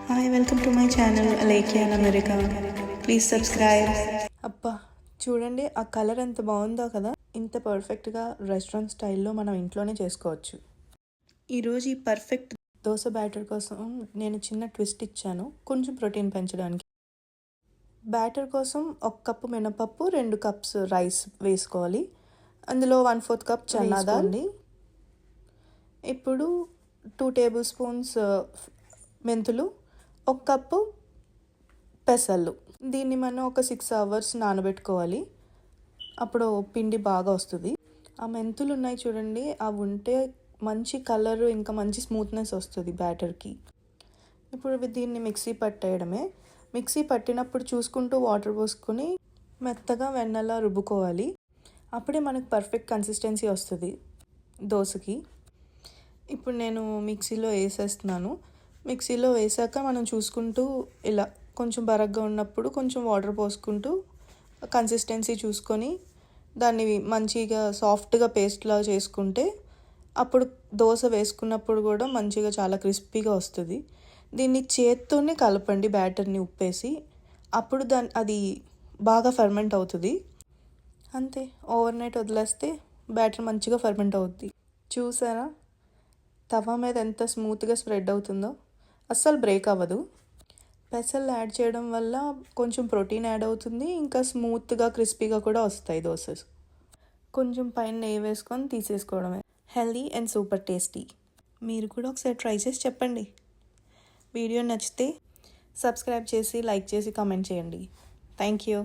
Hi, welcome to my channel Alekia in America. Please subscribe. అబ్బా చూడండి ఆ colour ఎంత బాగుందో కదా. ఇంత పర్ఫెక్ట్గా రెస్టారెంట్ స్టైల్లో మనం ఇంట్లోనే చేసుకోవచ్చు. ఈరోజు ఈ పర్ఫెక్ట్ దోశ బ్యాటర్ కోసం నేను చిన్న ట్విస్ట్ ఇచ్చాను, కొంచెం ప్రోటీన్ పెంచడానికి. బ్యాటర్ కోసం 1 కప్పు మినపప్పు, 2 కప్స్ రైస్ వేసుకోవాలి. అందులో 1/4 కప్ చన్నా దాల్. ఇప్పుడు 2 టేబుల్ స్పూన్స్ మెంతులు, 1 కప్పు పెసళ్ళు. దీన్ని మనం ఒక 6 అవర్స్ నానబెట్టుకోవాలి. అప్పుడు పిండి బాగా వస్తుంది. ఆ మెంతులు ఉన్నాయి చూడండి, అవి ఉంటే మంచి కలర్ ఇంకా మంచి స్మూత్నెస్ వస్తుంది బ్యాటర్కి. ఇప్పుడు దీన్ని మిక్సీ పట్టేయడమే. మిక్సీ పట్టినప్పుడు చూసుకుంటూ వాటర్ పోసుకొని మెత్తగా వెన్నలా రుబ్బుకోవాలి. అప్పుడే మనకు పర్ఫెక్ట్ కన్సిస్టెన్సీ వస్తుంది దోశకి. ఇప్పుడు నేను మిక్సీలో వేసేస్తున్నాను. మిక్సీలో వేసాక మనం చూసుకుంటూ ఇలా కొంచెం బరగ్గా ఉన్నప్పుడు కొంచెం వాటర్ పోసుకుంటూ కన్సిస్టెన్సీ చూసుకొని దాన్ని మంచిగా సాఫ్ట్గా పేస్ట్లా చేసుకుంటే అప్పుడు దోశ వేసుకున్నప్పుడు కూడా మంచిగా చాలా క్రిస్పీగా వస్తుంది. దీన్ని చేత్తోనే కలపండి బ్యాటర్ని ఉప్పేసి. అప్పుడు అది బాగా ఫర్మెంట్ అవుతుంది. అంతే, ఓవర్ నైట్ వదిలేస్తే బ్యాటర్ మంచిగా ఫర్మెంట్ అవుతుంది. చూసారా తవా మీద ఎంత స్మూత్గా స్ప్రెడ్ అవుతుందో, అస్సలు బ్రేక్ అవ్వదు. పెసలు యాడ్ చేయడం వల్ల కొంచెం ప్రోటీన్ యాడ్ అవుతుంది, ఇంకా స్మూత్గా క్రిస్పీగా కూడా వస్తాయి దోసెస్. కొంచెం పైన నెయ్యి వేసుకొని తీసేసుకోవడమే. Healthy and super tasty. మీరు కూడా ఒకసారి ట్రై చేసి చెప్పండి. వీడియో నచ్చితే సబ్స్క్రైబ్ చేసి లైక్ చేసి కామెంట్ చేయండి. Thank you.